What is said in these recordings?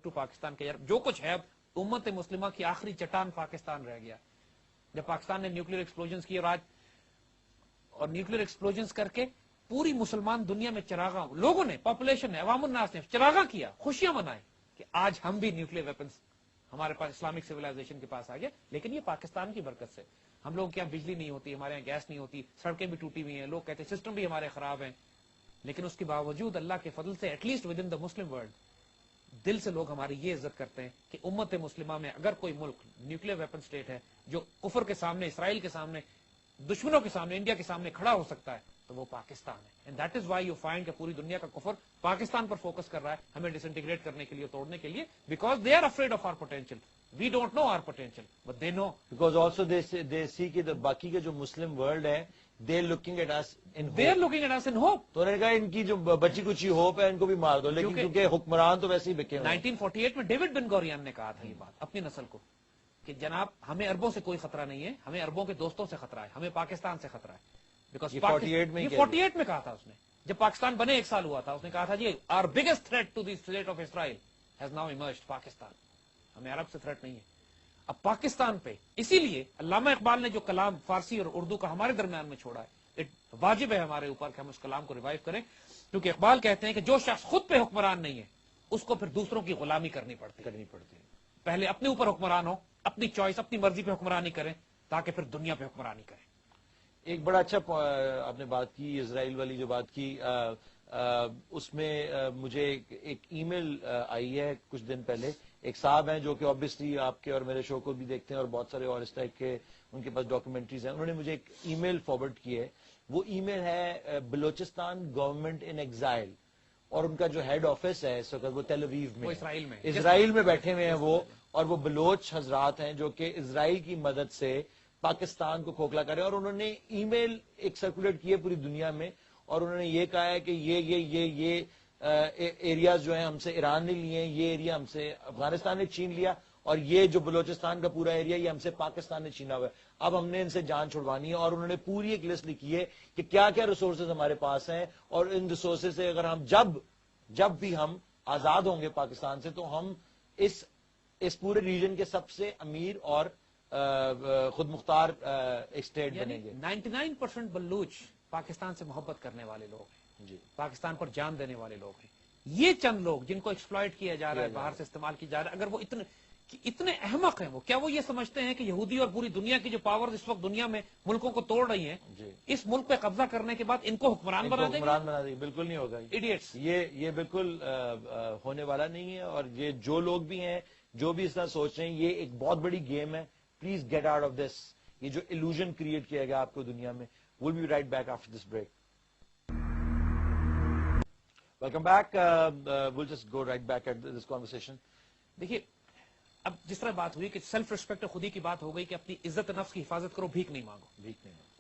To Pakistan کے یار جو کچھ ہے اب امت مسلمہ کی آخری چٹان پاکستان رہ گیا. جب پاکستان نے نیوکلیر ایکسپلوژنز کیے اور نیوکلیر ایکسپلوژنز کر کے پوری مسلمان دنیا میں چراغاں لوگوں نے پاپولیشن نے عوام الناس نے چراغاں کیا, خوشیاں منائیں کہ آج ہم بھی نیوکلیر ویپنز ہمارے پاس اسلامک سویلائزیشن کے پاس آ گیا. لیکن یہ پاکستان کی برکت سے. ہم لوگوں کے یہاں بجلی نہیں ہوتی, ہمارے یہاں گیس نہیں ہوتی, سڑکیں بھی ٹوٹی ہوئی ہیں, لوگ کہتے ہیں سسٹم بھی ہمارے خراب ہیں, لیکن اس کے باوجود اللہ کے فضل سے at least with in the Muslim world دل سے لوگ ہماری یہ عزت کرتے ہیں کہ امت مسلمہ میں اگر کوئی ملک نیوکلیر ویپن سٹیٹ ہے جو کفر کے سامنے, اسرائیل کے سامنے, دشمنوں کے سامنے, انڈیا کے سامنے کھڑا ہو سکتا ہے تو وہ پاکستان ہے. And that is why you find کہ پوری دنیا کا کفر پاکستان پر فوکس کر رہا ہے ہمیں ڈس انٹیگریٹ کرنے کے لیے, توڑنے کے لیے, because they are afraid of our potential. We don't know our potential but they know, because also they see کہ باقی کے جو مسلم ورلڈ ہے they looking at us in they are looking at us in hope. تو انہوں نے کہا ان کی جو بچی کچھ ہوپ ہے ان کو بھی مار دو, لیکن کیونکہ حکمران تو ویسے ہی بکے ہوئے ہیں. 1948 میں ڈیوڈ بن گورین نے کہا تھا یہ بات اپنی نسل کو کہ جناب ہمیں عربوں سے کوئی خطرہ نہیں ہے, ہمیں عربوں کے دوستوں سے خطرہ ہے, ہمیں پاکستان سے خطرہ ہے. بیکاز 48 میں کہا تھا اس نے, جب پاکستان بنے 1 سال ہوا تھا, اس نے کہا تھا جی our biggest threat to the state of Israel has now emerged Pakistan. ہمیں عرب سے تھریٹ نہیں ہے. اب پاکستان پہ اسی لیے علامہ اقبال نے جو کلام فارسی اور اردو کا ہمارے درمیان میں چھوڑا ہے, واجب ہے ہمارے اوپر کہ ہم اس کلام کو ریوائیو کریں, کیونکہ اقبال کہتے ہیں کہ جو شخص خود پہ حکمران نہیں ہے اس کو پھر دوسروں کی غلامی کرنی پڑتی ہے. پہلے اپنے اوپر حکمران ہو, اپنی چوائس اپنی مرضی پہ حکمرانی کریں تاکہ پھر دنیا پہ حکمرانی کریں. ایک بڑا اچھا آپ نے بات کی اسرائیل والی جو بات کی, اس میں مجھے ایک ای میل آئی ہے کچھ دن پہلے. ایک صاحب ہیں جو کہ آبویسلی آپ کے اور میرے شو کو بھی دیکھتے ہیں اور بہت سارے اور اس ٹائپ کے ان کے پاس ڈاکومنٹریز ہیں. انہوں نے مجھے ایک ای میل فارورڈ کی ہے. وہ ای میل ہے بلوچستان گورنمنٹ ان ایگزائل, اور ان کا جو ہیڈ آفس ہے اس وقت وہ تیل اویو میں, اسرائیل میں بیٹھے ہوئے ہیں وہ, اور وہ بلوچ حضرات ہیں جو کہ اسرائیل کی مدد سے پاکستان کو کھوکھلا کرے. اور انہوں نے ای میل ایک سرکولیٹ کی ہے پوری دنیا میں, اور انہوں نے یہ کہا ہے کہ یہ ایریاز جو ہیں ہم سے ایران نے لیے ہیں, یہ ایریا ہم سے افغانستان نے چھین لیا, اور یہ جو بلوچستان کا پورا ایریا یہ ہم سے پاکستان نے چھینا ہوا ہے. اب ہم نے ان سے جان چھڑوانی ہے, اور انہوں نے پوری ایک لسٹ لکھی ہے کہ کیا کیا ریسورسز ہمارے پاس ہیں, اور ان ریسورسز سے اگر ہم جب بھی ہم آزاد ہوں گے پاکستان سے تو ہم اس پورے ریجن کے سب سے امیر اور خود مختار اسٹیٹ بنیں گے. 99% بلوچ پاکستان سے محبت کرنے والے لوگ ہیں, جی, پاکستان پر جان دینے والے لوگ ہیں. یہ چند لوگ جن کو ایکسپلائٹ کیا جا رہا ہے, باہر سے استعمال کیا جا رہا ہے, اگر وہ اتنے احمق ہیں, وہ کیا وہ یہ سمجھتے ہیں کہ یہودی اور پوری دنیا کی جو پاور اس وقت دنیا میں ملکوں کو توڑ رہی ہیں, اس ملک پہ قبضہ کرنے کے بعد ان کو حکمران بنا دیں گے؟ بالکل نہیں ہوگا. ایڈیٹس. یہ بالکل ہونے والا نہیں ہے. اور یہ جو لوگ بھی ہیں جو بھی اس طرح سوچ رہے ہیں, یہ ایک بہت بڑی گیم ہے. Please get out of this. یہ جو illusion کریٹ کیا گیا آپ کو دنیا میں. We'll be right back after this break. Welcome back. We'll just go right back at this conversation. دیکھیے اب جس طرح بات ہوئی کہ سیلف ریسپیکٹ خودی کی بات ہو گئی کہ اپنی عزت نفس کی حفاظت کرو, بھیک نہیں مانگو.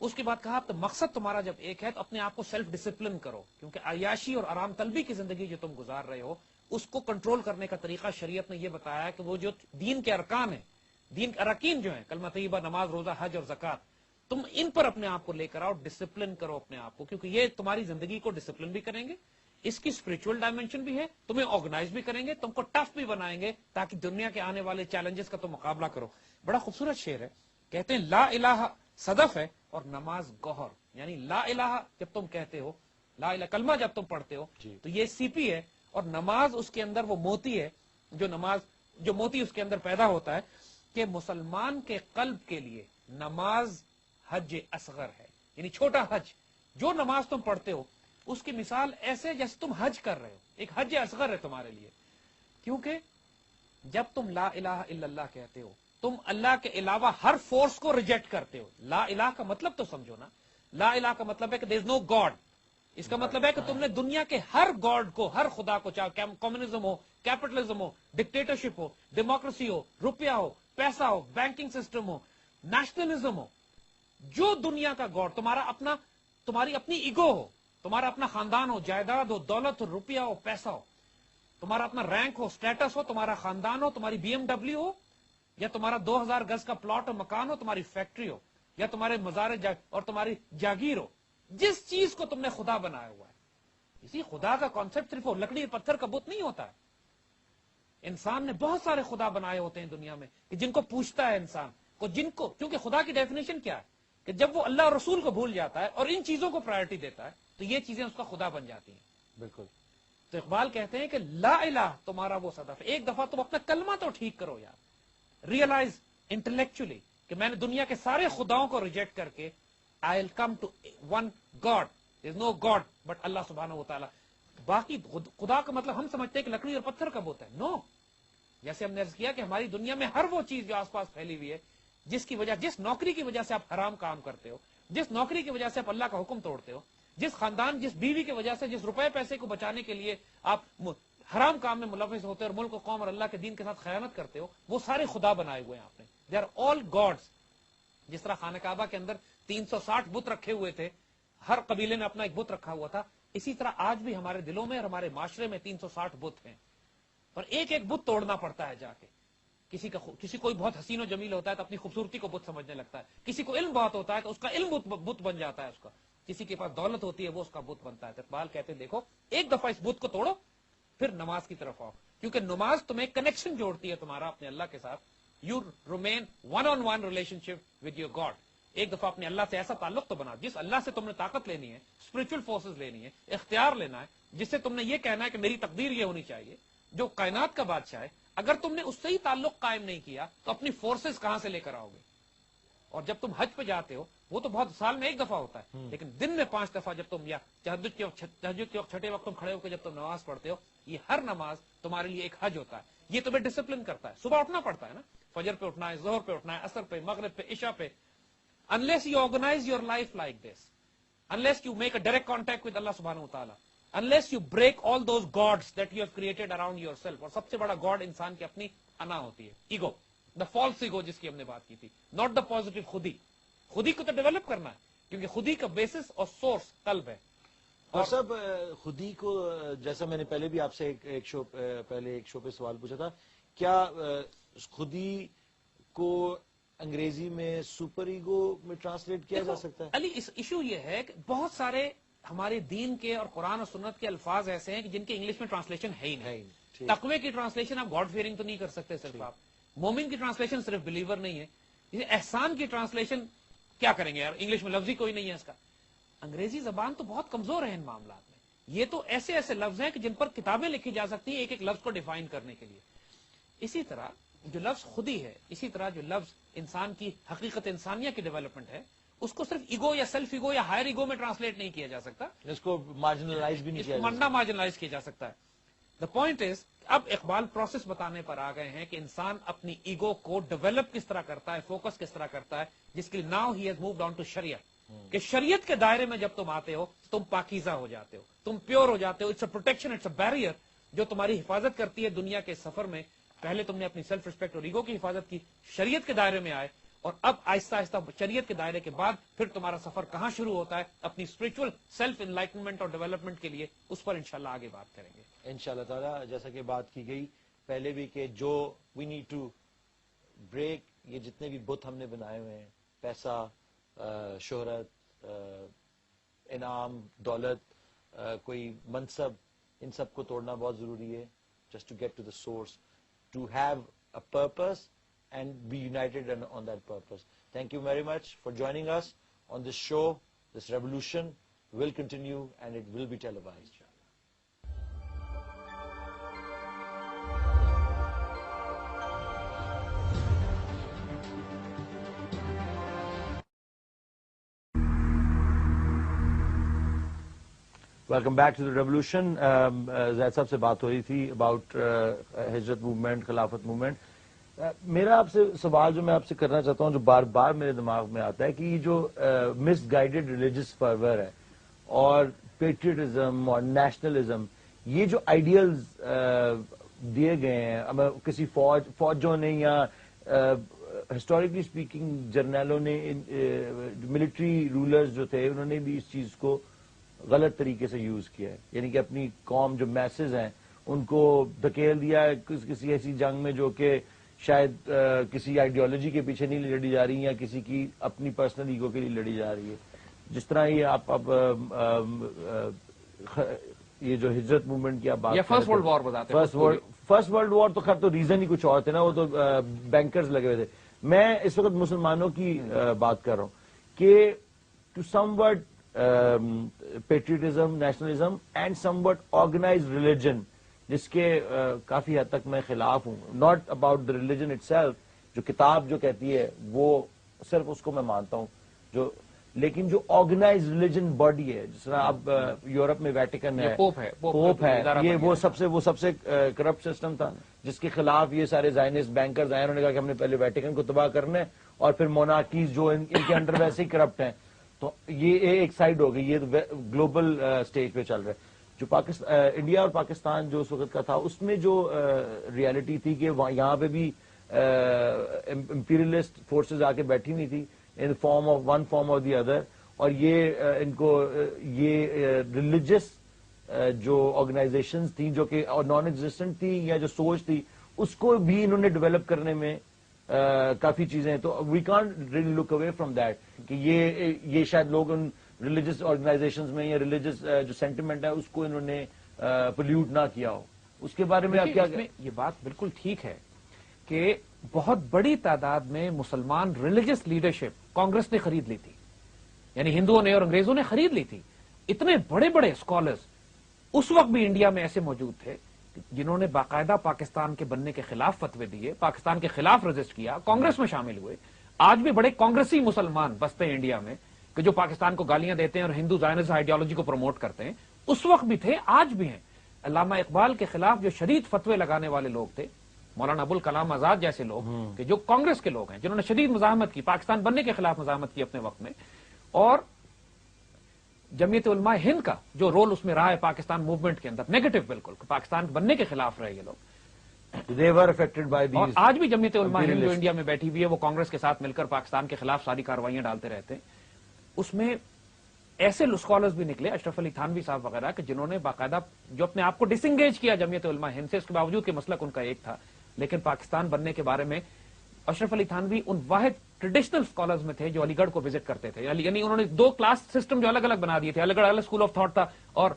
اس کے بعد کہا مقصد تمہارا جب ایک ہے تو اپنے آپ کو سیلف ڈسپلن کرو, کیونکہ عیاشی اور آرام طلبی کی زندگی جو تم گزار رہے ہو اس کو کنٹرول کرنے کا طریقہ شریعت نے یہ بتایا کہ وہ جو دین کے ارکان ہیں, دین کے اراکین جو ہیں, کلمہ طیبہ, نماز, روزہ, حج اور زکات, تم ان پر اپنے آپ کو لے کر آؤ, ڈسپلن کرو اپنے آپ کو, کیونکہ یہ تمہاری زندگی کو ڈسپلن بھی کریں گے, اس کی اسپرچل ڈائمینشن بھی ہے, تمہیں آرگنائز بھی کریں گے, تم کو ٹف بھی بنائیں گے تاکہ دنیا کے آنے والے چیلنجز کا تم مقابلہ کرو. بڑا خوبصورت شعر ہے, کہتے ہیں لا الہ صدف ہے اور نماز گوہر. یعنی لا الہ جب تم کہتے ہو, لا الہ کلمہ جب تم پڑھتے ہو تو یہ سی پی ہے, اور نماز اس کے اندر وہ موتی ہے, جو موتی اس کے اندر پیدا ہوتا ہے کہ مسلمان کے قلب کے لیے نماز حج اصغر ہے, یعنی چھوٹا حج. جو نماز تم پڑھتے ہو اس کی مثال ایسے جیسے تم حج کر رہے ہو, ایک حج اصغر ہے تمہارے لیے. کیونکہ جب تم لا الہ الا اللہ کہتے ہو تم اللہ کے علاوہ ہر فورس کو ریجیکٹ کرتے ہو. لا الہ کا مطلب تو سمجھو نا, لا الہ کا مطلب ہے کہ دیر از نو گاڈ. اس کا مطلب ہے کہ تم نے دنیا کے ہر گاڈ کو, ہر خدا کو, چاہے کمیونزم ہو, کیپٹلزم ہو, ڈکٹیٹرشپ ہو, ڈیموکریسی ہو, روپیہ ہو, پیسہ ہو, بینکنگ سسٹم ہو, نیشنلزم ہو, جو دنیا کا گاڈ تمہارا اپنا, تمہاری اپنی ایگو ہو, تمہارا اپنا خاندان ہو, جائیداد ہو, دولت ہو, روپیہ ہو, پیسہ ہو, تمہارا اپنا رینک ہو, سٹیٹس ہو, تمہارا خاندان ہو, تمہاری بی ایم ڈبلیو ہو, یا تمہارا 2000 گز کا پلاٹ اور مکان ہو, تمہاری فیکٹری ہو, یا تمہارے مزار اور تمہاری جاگیر ہو, جس چیز کو تم نے خدا بنایا ہوا ہے. اسی خدا کا کانسیپٹ صرف وہ لکڑی پتھر کا بت نہیں ہوتا ہے. انسان نے بہت سارے خدا بنائے ہوتے ہیں دنیا میں کہ جن کو پوچھتا ہے انسان کو، جن کو، کیونکہ خدا کی ڈیفینیشن کیا ہے کہ جب وہ اللہ اور رسول کو بھول جاتا ہے اور ان چیزوں کو پرائرٹی دیتا ہے تو یہ چیزیں اس کا خدا بن جاتی ہیں. بالکل. تو اقبال کہتے ہیں کہ لا الہ تمہارا وہ صدف ہے. ایک دفعہ تم اپنا کلمہ تو ٹھیک کرو یار، ریئلائز انٹلیکچولی کہ میں نے دنیا کے سارے خداؤں کو ریجیکٹ کر کے I will come to one God. There is no God but اللہ سبحانہ و تعالیٰ. باقی خدا کا مطلب ہم سمجھتے ہیں کہ لکڑی اور پتھر کا ہوتا ہے. نو، جیسے ہم نے عرض کیا کہ ہماری دنیا میں ہر وہ چیز جو آس پاس پھیلی ہوئی ہے جس کی وجہ، جس نوکری کی وجہ سے آپ حرام کام کرتے ہو، جس نوکری کی وجہ سے آپ اللہ کا حکم توڑتے ہو، جس خاندان، جس بیوی کی وجہ سے، جس روپے پیسے کو بچانے کے لیے آپ حرام کام میں ملوث ہوتے ہو اور ملک و قوم اور اللہ کے دین کے ساتھ خیانت کرتے ہو، وہ سارے خدا بنائے ہوئے ہیں آپ نے. They are all gods. جس طرح خانہ کعبہ کے اندر 360 بت رکھے ہوئے تھے، ہر قبیلے نے اپنا ایک بت رکھا ہوا تھا، اسی طرح آج بھی ہمارے دلوں میں اور ہمارے معاشرے میں 360 بت ہیں، اور ایک ایک بت توڑنا پڑتا ہے جا کے. کسی کوئی بہت حسین و جمیل ہوتا ہے تو اپنی خوبصورتی کو بت سمجھنے لگتا ہے، کسی کو علم بہت ہوتا ہے تو اس کا علم بت بن جاتا ہے اس کا، کسی کے پاس دولت ہوتی ہے وہ اس کا بت بنتا ہے. تو اقبال کہتے ہیں دیکھو ایک دفعہ اس بت کو توڑو پھر نماز کی طرف آؤ، کیونکہ نماز تمہیں کنیکشن جوڑتی ہے تمہارا اپنے اللہ کے ساتھ. You remain one on one relation ship with your God. ایک دفعہ اپنے اللہ سے ایسا تعلق تو بنا جس اللہ سے تم نے طاقت لینی ہے، اسپرچل فورسز لینی ہے، اختیار لینا ہے، جس سے تم نے یہ کہنا ہے کہ میری تقدیر یہ ہونی چاہیے، جو کائنات کا بادشاہ ہے. اگر تم نے اس سے ہی تعلق قائم نہیں کیا تو اپنی فورسز کہاں سے لے کر آؤ گے؟ اور جب تم حج پہ جاتے ہو وہ تو بہت سال میں ایک دفعہ ہوتا ہے، لیکن دن میں 5 دفعہ جب تم، یا تہجد کے وقت چھٹے وقت تم کھڑے ہو کے جب تم نماز پڑھتے ہو، یہ ہر نماز تمہارے لیے ایک حج ہوتا ہے. یہ تمہیں ڈسپلن کرتا ہے. صبح اٹھنا پڑتا ہے نا، فجر پہ اٹھنا ہے، ظہر پہ اٹھنا ہے، عصر پہ، مغرب پہ، عشاء پہ. unless you organize your life like this, unless you make a direct contact with Allah subhanahu wa ta'ala, unless you break all those gods that you have created around yourself. اور سب سے بڑا گاڈ انسان کی اپنی انا ہوتی ہے، ego, the false ego جس کی ہم نے بات کی تھی، ناٹ دا پازیٹو خودی. خودی کو تو ڈیولپ کرنا ہے کیونکہ خودی کا بیسس اور سورس قلب ہے. اور سب خودی کو، جیسا میں نے پہلے بھی آپ سے ایک شو پہ سوال پوچھا تھا، کیا خودی کو انگریزی میں سپر ایگو میں ٹرانسلیٹ کیا جا سکتا ہے؟ علی، اس ایشو یہ ہے کہ بہت سارے ہمارے دین کے اور قرآن اور سنت کے الفاظ ایسے ہیں کہ جن کے انگلش میں ٹرانسلیشن ہے ہی نہیں. تقوی کی ٹرانسلیشن آپ گاڈ فیئرنگ تو نہیں کر سکتے صرف آپ. مومن کی ٹرانسلیشن صرف بلیور نہیں ہے. احسان کی ٹرانسلیشن کیا کریں گے یار، انگلش میں لفظ ہی کوئی نہیں ہے اس کا. انگریزی زبان تو بہت کمزور ہے ان معاملات میں. یہ تو ایسے ایسے لفظ ہیں کہ جن پر کتابیں لکھی جا سکتی ہیں ایک ایک لفظ کو ڈیفائن کرنے کے لیے. اسی طرح جو لفظ خودی ہے، اسی طرح جو لفظ انسان کی حقیقت انسانیہ کی ڈیولپمنٹ ہے، اس کو صرف ایگو یا سیلف ایگو یا ہائر ایگو میں ٹرانسلیٹ نہیں کیا جا سکتا. اس کو مارجنلائز بھی نہیں کیا جا سکتا. مارجنلائز کیا جا سکتا ہے. دا پوائنٹ از، اب اقبال پروسیس بتانے پر آ گئے ہیں کہ انسان اپنی ایگو کو ڈیولپ کس طرح کرتا ہے، فوکس کس طرح کرتا ہے، جس کے لیے now he has moved on to شریعت. کہ شریعت کے دائرے میں جب تم آتے ہو تم پاکیزہ ہو جاتے ہو، تم پیور ہو جاتے ہو. It's a protection, it's a barrier جو تمہاری حفاظت کرتی ہے دنیا کے سفر میں. پہلے تم نے اپنی سیلف ریسپیکٹ اور ایگو کی حفاظت کی، شریعت کے دائرے میں آئے، اور اب آہستہ آہستہ شریعت کے دائرے کے بعد پھر تمہارا سفر کہاں شروع ہوتا ہے؟ اپنی اسپرچل سیلف انلائٹنمنٹ اور ڈیولپمنٹ کے لیے. اس پر انشاءاللہ آگے بات کریں گے انشاءاللہ تعالیٰ. جیسا کہ بات کی گئی پہلے بھی کہ جو وی نیڈ ٹو بریک، یہ جتنے بھی بت ہم نے بنائے ہوئے ہیں، پیسہ، شہرت، انعام، دولت، کوئی منصب، ان سب کو توڑنا بہت ضروری ہے. Just to get to the source, to have a purpose and be united on that purpose. Thank you very much for joining us on this show. This revolution will continue and it will be televised. Welcome back to the revolution. Zaid صاحب سے بات ہو رہی تھی about ہجرت movement, خلافت movement. میرا آپ سے سوال جو میں آپ سے کرنا چاہتا ہوں، جو بار بار میرے دماغ میں آتا ہے، کہ یہ جو مس گائیڈڈ ریلیجس فرور ہے اور پیٹریٹزم اور نیشنلزم، یہ جو آئیڈیلز دیے گئے ہیں کسی فوجوں نے یا ہسٹوریکلی اسپیکنگ جرنیلوں نے، ملٹری رولرز جو تھے انہوں نے بھی اس چیز کو غلط طریقے سے یوز کیا ہے. یعنی کہ اپنی قوم جو میسز ہیں ان کو دھکیل دیا ہے کسی ایسی جنگ میں جو کہ شاید کسی آئیڈیالوجی کے پیچھے نہیں لڑی جا رہی یا کسی کی اپنی پرسنل ایگو کے لیے لڑی جا رہی ہے. جس طرح یہ آپ اب یہ جو ہجرت موومنٹ کی آپ بات، فرسٹ ورلڈ وار بتاتے ہیں، فرسٹ ورلڈ وار تو خیر تو ریزن ہی کچھ اور تھے نا, وہ تو بینکرز لگے ہوئے تھے. میں اس وقت مسلمانوں کی بات کر رہا ہوں کہ to somewhat patriotism, nationalism and somewhat organised religion, جس کے کافی حد تک میں خلاف ہوں. Not about the religion itself, جو کتاب جو کہتی ہے وہ صرف اس کو میں مانتا ہوں, لیکن جو آرگنائز ریلیجن باڈی ہے, جس طرح اب یورپ میں ویٹیکن ہے, پوپ ہے, یہ وہ سب سے کرپٹ سسٹم تھا جس کے خلاف یہ سارے زائنسٹ بینکرز آئے, انہوں نے کہا کہ ہم نے پہلے ویٹیکن کو تباہ کرنا ہے اور پھر مونارکیز جو ان کے انڈر ویسے ہی کرپٹ ہیں. تو یہ ایک سائڈ ہو گئی, یہ گلوبل سٹیج پہ چل رہا ہے. جو انڈیا اور پاکستان جو اس وقت کا تھا, اس میں جو ریالٹی تھی کہ یہاں پہ بھی امپیریلسٹ فورسز آ کے بیٹھی ہوئی تھی in form of one form اور دی ادر, اور یہ ان کو یہ ریلیجس جو آرگنائزیشنز تھیں جو کہ نان ایگزسٹنٹ تھی, یا جو سوچ تھی اس کو بھی انہوں نے ڈیولپ کرنے میں کافی چیزیں ہیں. تو we can't really look away from that کہ یہ شاید لوگ ان ریلیجس آرگنائزیشنز میں یا ریلیجس جو سینٹیمنٹ ہے اس کو انہوں نے پولیوٹ نہ کیا ہو. اس کے بارے میں آپ کیا؟ یہ بات بالکل ٹھیک ہے کہ بہت بڑی تعداد میں مسلمان ریلیجس لیڈرشپ کانگریس نے خرید لی تھی, یعنی ہندوؤں نے اور انگریزوں نے خرید لی تھی. اتنے بڑے بڑے اسکالرز اس وقت بھی انڈیا میں ایسے موجود تھے جنہوں نے باقاعدہ پاکستان کے بننے کے خلاف فتوے دیے, پاکستان کے خلاف رجسٹ کیا, کانگریس میں شامل ہوئے. آج بھی بڑے کانگریسی مسلمان بستے ہیں انڈیا میں کہ جو پاکستان کو گالیاں دیتے ہیں اور ہندو زائنسٹ آئیڈیالوجی کو پروموٹ کرتے ہیں. اس وقت بھی تھے, آج بھی ہیں. علامہ اقبال کے خلاف جو شدید فتوے لگانے والے لوگ تھے, مولانا ابوالکلام آزاد جیسے لوگ کہ جو کانگریس کے لوگ ہیں, جنہوں نے شدید مزاحمت کی, پاکستان بننے کے خلاف مزاحمت کی اپنے وقت میں, اور جمعیت علماء ہند کا جو رول اس میں رہا ہے پاکستان موومنٹ کے اندر, نیگیٹو بالکل, پاکستان بننے کے خلاف رہے یہ لوگ. They were affected by these. اور آج بھی جمعیت علماء ہند جو انڈیا میں بیٹھی ہوئی ہے وہ کانگریس کے ساتھ مل کر پاکستان کے خلاف ساری کارروائیاں ڈالتے رہتے ہیں. اس میں ایسے اسکالرز بھی نکلے, اشرف علی تھانوی صاحب وغیرہ, کہ جنہوں نے باقاعدہ جو اپنے آپ کو ڈس انگیج کیا جمعیت علماء ہند سے, اس کے باوجود کہ مسلک ان کا ایک تھا, لیکن پاکستان بننے کے بارے میں اشرف علی تھانوی ان واحد ٹریڈیشنل اسکالرز میں تھے جو علی گڑھ کو وزٹ کرتے تھے. یعنی انہوں نے دو کلاس سسٹم جو الگ الگ بنا دیے تھے, علی گڑھ الگ اسکول آف تھاٹ تھا اور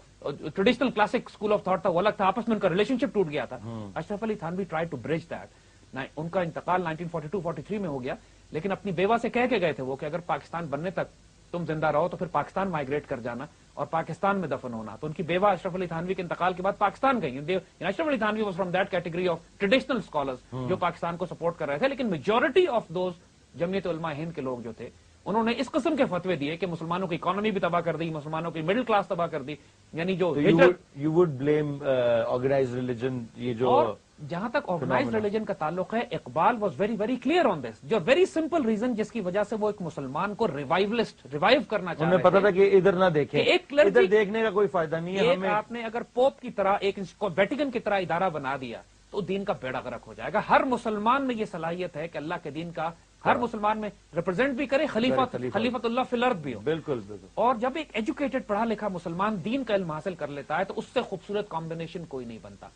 traditional classic school of thought تھا, وہ الگ تھا, آپس میں ان کا ریلیشن شپ ٹوٹ گیا تھا. Ashraf Ali Thanvi try to bridge that. ان کا انتقال 1942-43 میں ہو گیا, لیکن اپنی بیوہ سے کہہ کے گئے تھے وہ کہ اگر پاکستان بننے تک تم زندہ رہو تو پھر پاکستان مائگریٹ کر جانا اور پاکستان میں دفن ہونا. تو ان کی بیوہ اشرف علی تھانوی کے انتقال کے بعد پاکستان گئی. Ashraf Ali Thanvi was from that category of traditional scholars جو پاکستان کو سپورٹ کر رہے تھے, لیکن میجورٹی آف دوز جمعیت علماء ہند کے لوگ جو تھے انہوں نے اس قسم کے فتوے دیے کہ مسلمانوں کی اکانومی بھی تباہ کر دی, مسلمانوں کی مڈل کلاس تباہ کر دی. یعنی جو you would blame organised religion, یہ جو جہاں تک آرگنائزڈ ریلیجن کا تعلق ہے, Iqbal was very very clear on this, جو ویری سمپل ریزن جس کی وجہ سے وہ ایک مسلمان کو ریوائیو کرنا چاہ رہے تھے. پتا تھا کہ ادھر نہ دیکھیں, ادھر دیکھنے کا کوئی فائدہ نہیں ہے ہمیں. آپ نے اگر پوپ کی طرح ایک ویٹیکن کی طرح ادارہ بنا دیا تو دین کا بیڑا غرق ہو جائے گا. ہر مسلمان میں یہ صلاحیت ہے کہ اللہ کے دین کا ہر مسلمان میں ریپرزینٹ بھی کرے, خلیفۃ اللہ فی الارض بھی ہو. بالکل بالکل. اور جب ایک ایجوکیٹڈ پڑھا لکھا مسلمان دین کا علم حاصل کر لیتا ہے تو اس سے خوبصورت کمبینیشن کوئی نہیں بنتا.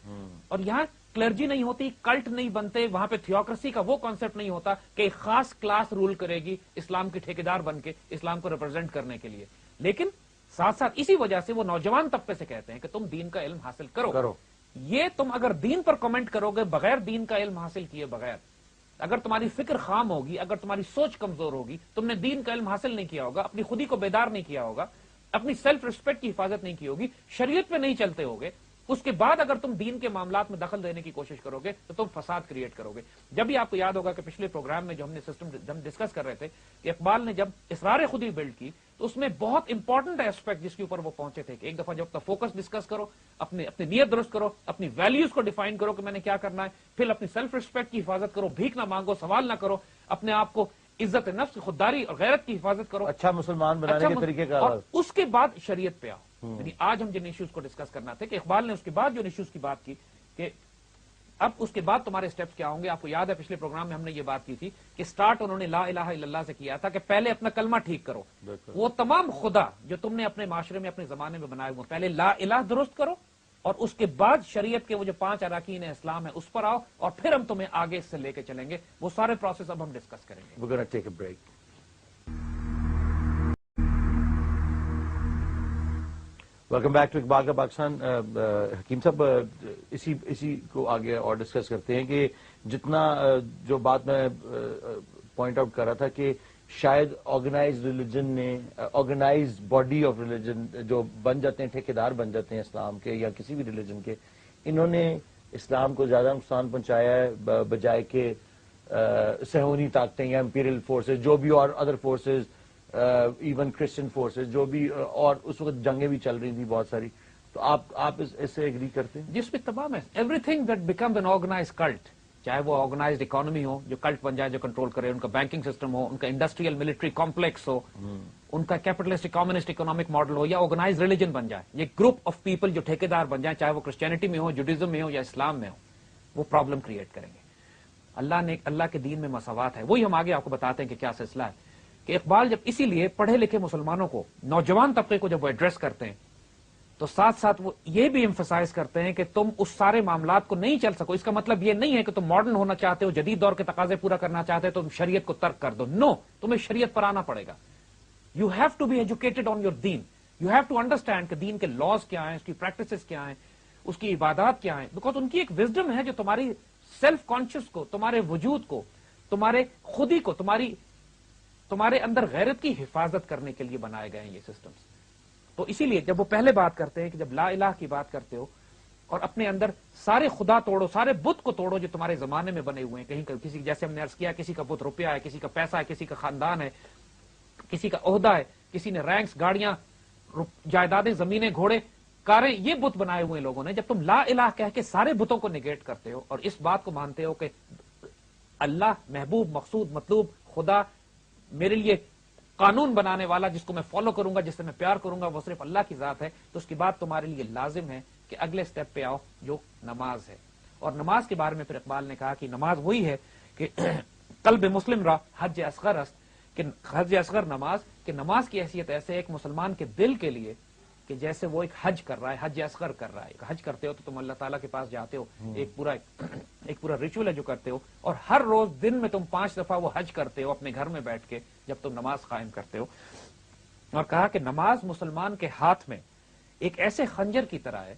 اور یہاں کلرجی نہیں ہوتی, کلٹ نہیں بنتے, وہاں پہ تھیوکریسی کا وہ کانسیپٹ نہیں ہوتا کہ ایک خاص کلاس رول کرے گی اسلام کے ٹھیکیدار بن کے اسلام کو ریپرزینٹ کرنے کے لیے. لیکن ساتھ ساتھ اسی وجہ سے وہ نوجوان طبقے سے کہتے ہیں کہ تم دین کا علم حاصل کرو. یہ تم اگر دین پر کمنٹ کرو گے بغیر دین کا علم حاصل کیے بغیر, اگر تمہاری فکر خام ہوگی, اگر تمہاری سوچ کمزور ہوگی, تم نے دین کا علم حاصل نہیں کیا ہوگا, اپنی خودی کو بیدار نہیں کیا ہوگا, اپنی سیلف ریسپیکٹ کی حفاظت نہیں کی ہوگی, شریعت پہ نہیں چلتے ہوگے, اس کے بعد اگر تم دین کے معاملات میں دخل دینے کی کوشش کرو گے تو تم فساد کریٹ کرو گے. جب بھی آپ کو یاد ہوگا کہ پچھلے پروگرام میں جو ہم نے سسٹم ڈسکس کر رہے تھے کہ اقبال نے جب اسرار خودی بلڈ کی تو اس میں بہت امپورٹنٹ ایسپیکٹ جس کے اوپر وہ پہنچے تھے کہ ایک دفعہ جب تک فوکس ڈسکس کرو, اپنی نیت درست کرو, اپنی ویلیوز کو ڈیفائن کرو کہ میں نے کیا کرنا ہے, پھر اپنی سیلف ریسپیکٹ کی حفاظت کرو, بھیک نہ مانگو, سوال نہ کرو, اپنے آپ کو عزت نفس, خودداری اور غیرت کی حفاظت کرو, اچھا مسلمان بنانے کے طریقے کا, اور اس کے بعد شریعت پہ آؤ. یعنی آج ہم جن ایشوز کو ڈسکس کرنا تھے کہ اقبال نے اس کے بعد جو ایشوز کی بات کی کہ اب اس کے بعد تمہارے سٹیپس کیا ہوں گے. آپ کو یاد ہے پچھلے پروگرام میں ہم نے یہ بات کی تھی کہ سٹارٹ انہوں نے لا الہ الا اللہ سے کیا تھا کہ پہلے اپنا کلمہ ٹھیک کرو. وہ تمام خدا جو تم نے اپنے معاشرے میں اپنے زمانے میں بنائے ہوئے, پہلے لا الہ درست کرو اور اس کے بعد شریعت کے وہ جو 5 اراکین اسلام ہے اس پر آؤ, اور پھر ہم تمہیں آگے اس سے لے کے چلیں گے. وہ سارے پروسیس اب ہم ڈسکس کریں گے. We're gonna take a break. Welcome back to Iqbal کا پاکستان. حکیم صاحب اسی کو آگے اور ڈسکس کرتے ہیں کہ جتنا جو بات میں پوائنٹ آؤٹ کر رہا تھا کہ شاید آرگنائز ریلیجن نے آرگنائز باڈی آف ریلیجن جو بن جاتے ہیں ٹھیکیدار بن جاتے ہیں اسلام کے یا کسی بھی ریلیجن کے, انہوں نے اسلام کو زیادہ نقصان پہنچایا ہے بجائے کہ صہیونی طاقتیں یا امپیریل فورسز جو بھی اور other forces even Christian forces جو بھی, اور اس وقت جنگیں بھی چل رہی تھیں بہت ساری. تو آپ اس سے ایگری کرتے ہیں؟ جس میں تمام ہے everything that becomes an organise cult, چاہے وہ آرگنائزڈ اکانومی ہو جو کلٹ بن جائے, جو کنٹرول کرے, ان کا بینکنگ سسٹم ہو, ان کا انڈسٹریل ملٹری کمپلیکس ہو, ان کا کیپٹلسٹ کمیونسٹ اکنامک ماڈل ہو, یا آرگنائز ریلیجن بن جائے, یہ گروپ آف پیپل جو ٹھیکیدار بن جائیں, چاہے وہ کرسچینٹی میں ہو, جوڈیزم میں ہو یا اسلام میں ہو, وہ پرابلم کریٹ کریں گے. اللہ کے دین میں مساوات ہے, وہی ہم آگے آپ کو بتاتے ہیں کہ کیا سلسلہ ہے. کہ اقبال جب اسی لیے پڑھے لکھے مسلمانوں کو, نوجوان طبقے کو جب وہ ایڈریس کرتے ہیں تو ساتھ ساتھ وہ یہ بھی ایمفسائز کرتے ہیں کہ تم اس سارے معاملات کو نہیں چل سکو. اس کا مطلب یہ نہیں ہے کہ تم ماڈرن ہونا چاہتے ہو, جدید دور کے تقاضے پورا کرنا چاہتے ہو تو تم شریعت کو ترک کر دو. نو, تمہیں شریعت پر آنا پڑے گا. You have to be educated on your دین. یو ہیو ٹو انڈرسٹینڈ کہ دین کے لاز کیا ہیں, اس کی پریکٹسز کیا ہیں, اس کی عبادات کیا ہیں, بیکاز ان کی ایک وزڈم ہے جو تمہاری سیلف کانشیس کو, تمہارے وجود کو, تمہارے خودی کو, تمہارے اندر غیرت کی حفاظت کرنے کے لیے بنائے گئے ہیں یہ سسٹمز. تو اسی لیے جب وہ پہلے بات کرتے ہیں کہ جب لا الہ کی بات کرتے ہو اور اپنے اندر سارے خدا توڑو, سارے بت کو توڑو جو تمہارے زمانے میں بنے ہوئے ہیں, کہیں کسی جیسے ہم نے عرض کیا کسی کا بت روپیہ ہے, کسی کا پیسہ ہے, کسی کا خاندان ہے, کسی کا عہدہ ہے, کسی نے رینکس, گاڑیاں, جائیدادیں, زمینیں, گھوڑے, کاریں, یہ بت بنائے ہوئے لوگوں نے. جب تم لا الہ کہہ کے سارے بتوں کو نگیٹ کرتے ہو اور اس بات کو مانتے ہو کہ اللہ محبوب, مقصود, مطلوب, خدا, میرے لیے قانون بنانے والا, جس کو میں فالو کروں گا, جس سے میں پیار کروں گا, وہ صرف اللہ کی ذات ہے, تو اس کی بات تمہارے لیے لازم ہے کہ اگلے سٹیپ پہ آؤ جو نماز ہے. اور نماز کے بارے میں پھر اقبال نے کہا کہ نماز وہی ہے کہ قلب مسلم را حج اصغر است, کہ حج اصغر نماز, کہ نماز کی حیثیت ایسے ایک مسلمان کے دل کے لیے کہ جیسے وہ ایک حج کر رہا ہے, حج اصغر کر رہا ہے. ایک حج کرتے ہو تو تم اللہ تعالیٰ کے پاس جاتے ہو, ایک پورا ریچول ہے جو کرتے ہو, اور ہر روز دن میں تم 5 دفعہ وہ حج کرتے ہو اپنے گھر میں بیٹھ کے جب تم نماز قائم کرتے ہو. اور کہا کہ نماز مسلمان کے ہاتھ میں ایک ایسے خنجر کی طرح ہے